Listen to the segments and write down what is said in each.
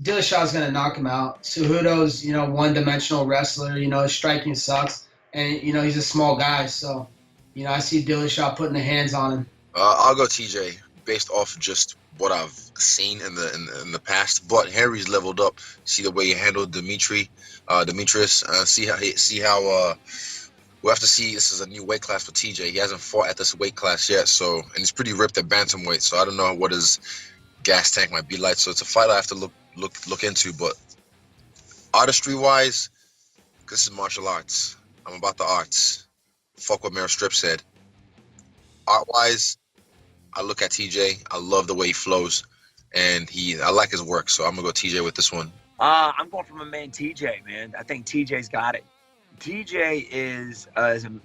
Dillashaw's going to knock him out. Cejudo's, one-dimensional wrestler. His striking sucks. And, he's a small guy. So, I see Dillashaw putting the hands on him. I'll go TJ based off just what I've seen in the past. But Henry's leveled up. See the way he handled Demetrius. See how. We'll have to see. This is a new weight class for TJ. He hasn't fought at this weight class yet, and he's pretty ripped at bantamweight. So I don't know what his gas tank might be like. So it's a fight I have to look into. But artistry wise, this is martial arts. I'm about the arts. Fuck what Meryl Streep said. Art wise, I look at TJ. I love the way he flows, and I like his work. So I'm gonna go TJ with this one. I'm going for my man TJ, man. I think TJ's got it. TJ is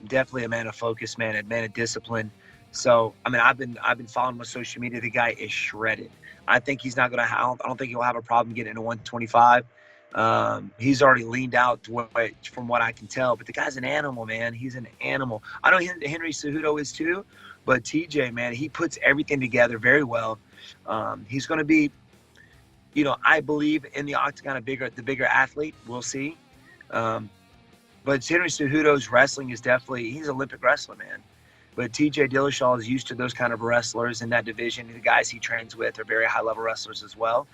definitely a man of focus, man, a man of discipline. So, I mean, I've been following him on social media. The guy is shredded. I think he's not going to I don't think he'll have a problem getting into 125. He's already leaned out from what I can tell. But the guy's an animal, man. He's an animal. I know Henry Cejudo is too. But TJ, man, he puts everything together very well. He's going to be, I believe in the octagon, the bigger athlete. We'll see. But Henry Cejudo's wrestling is he's an Olympic wrestler, man. But TJ Dillashaw is used to those kind of wrestlers in that division. The guys he trains with are very high-level wrestlers as well.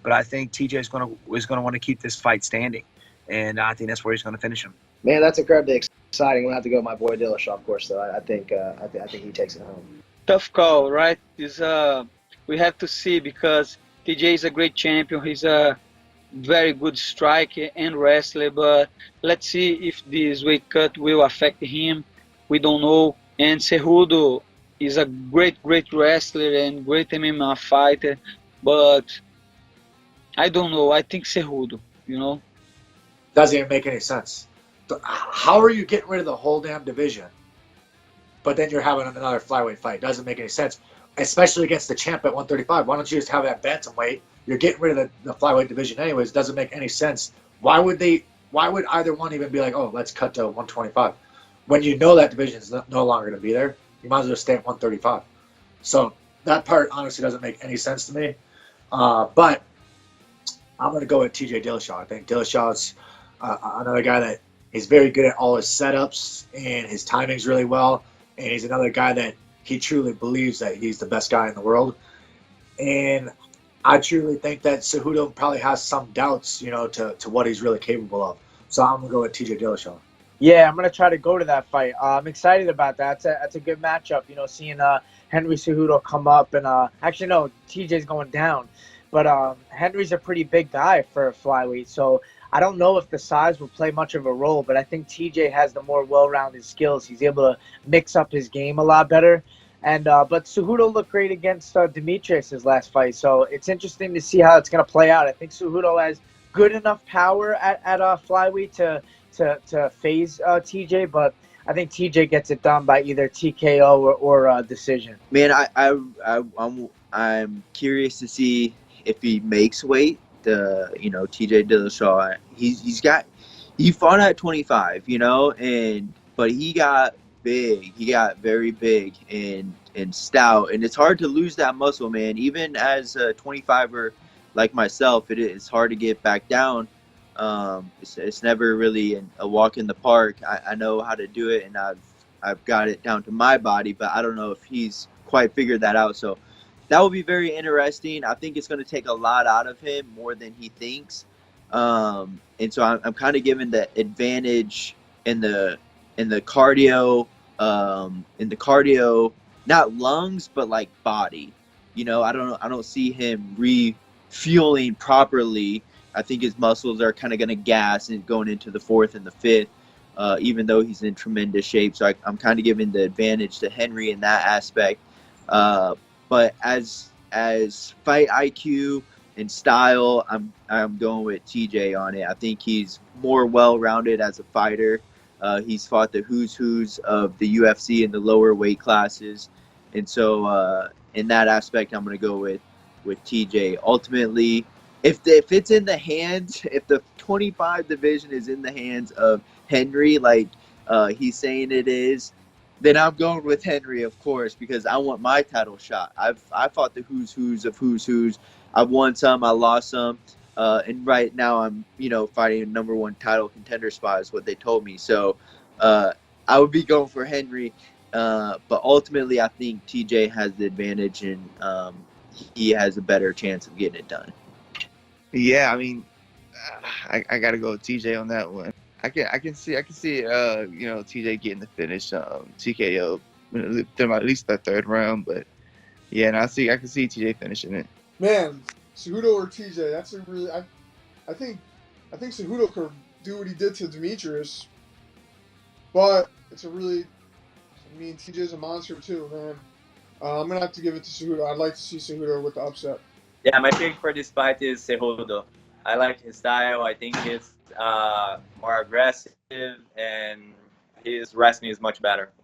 But I think TJ is going to want to keep this fight standing, and I think that's where he's going to finish him. Man, that's incredibly exciting. We'll have to go with my boy Dillashaw, of course. So I think he takes it home. Tough call, right? We have to see because TJ is a great champion. He's a very good striker and wrestler, but let's see if this weight cut will affect him. We don't know. And Cejudo is a great wrestler and great MMA fighter, but I don't know. I think Cejudo, Doesn't even make any sense. How are you getting rid of the whole damn division, but then you're having another flyweight fight? Doesn't make any sense, especially against the champ at 135. Why don't you just have that bantamweight? You're getting rid of the flyweight division anyways. It doesn't make any sense. Why would either one even be like, oh, let's cut to 125? When you know that division is no longer going to be there, you might as well stay at 135. So that part honestly doesn't make any sense to me. But I'm going to go with TJ Dillashaw. I think Dillashaw's another guy that is very good at all his setups and his timing's really well. And he's another guy that he truly believes that he's the best guy in the world. And I truly think that Cejudo probably has some doubts, to what he's really capable of. So I'm going to go with TJ Dillashaw. Yeah, I'm going to try to go to that fight. I'm excited about that. That's a good matchup, seeing Henry Cejudo come up. And actually, no, TJ's going down. But Henry's a pretty big guy for a flyweight. So I don't know if the size will play much of a role. But I think TJ has the more well-rounded skills. He's able to mix up his game a lot better. And but Cejudo looked great against Demetrius his last fight. So it's interesting to see how it's going to play out. I think Cejudo has good enough power at flyweight to phase TJ, but I think TJ gets it done by either TKO or decision. Man, I'm curious to see if he makes weight. TJ Dillashaw, he fought at 25, but he got big. He got very big and stout, and it's hard to lose that muscle, man. Even as a 25er like myself, it's hard to get back down. It's never really a walk in the park. I know how to do it, and I've got it down to my body, but I don't know if he's quite figured that out. So that will be very interesting. I think it's going to take a lot out of him, more than he thinks. And so I'm kind of giving the advantage in the cardio, not lungs, but like body. I don't see him refueling properly. I think his muscles are kind of going to gas and going into the fourth and the fifth, even though he's in tremendous shape. So I'm kind of giving the advantage to Henry in that aspect. But as fight IQ and style, I'm going with TJ on it. I think he's more well-rounded as a fighter. He's fought the who's of the UFC in the lower weight classes. And so in that aspect, I'm going to go with TJ. Ultimately, if it's in the hands, if the 25 division is in the hands of Henry, like he's saying it is, then I'm going with Henry, of course, because I want my title shot. I fought the who's of who's. I've won some, I lost some. And right now I'm, fighting a number 1 title contender spot is what they told me. So I would be going for Henry. But ultimately, I think TJ has the advantage, and he has a better chance of getting it done. Yeah, I mean, I got to go with TJ on that one. I can see TJ getting the finish, TKO, at least the 3rd round. But yeah, and I can see TJ finishing it. Man, Cejudo or TJ? That's a really I think Cejudo could do what he did to Demetrius, but it's a really, TJ's a monster too, man. I'm gonna have to give it to Cejudo. I'd like to see Cejudo with the upset. Yeah, my pick for this fight is Cejudo. I like his style. I think it's more aggressive, and his wrestling is much better.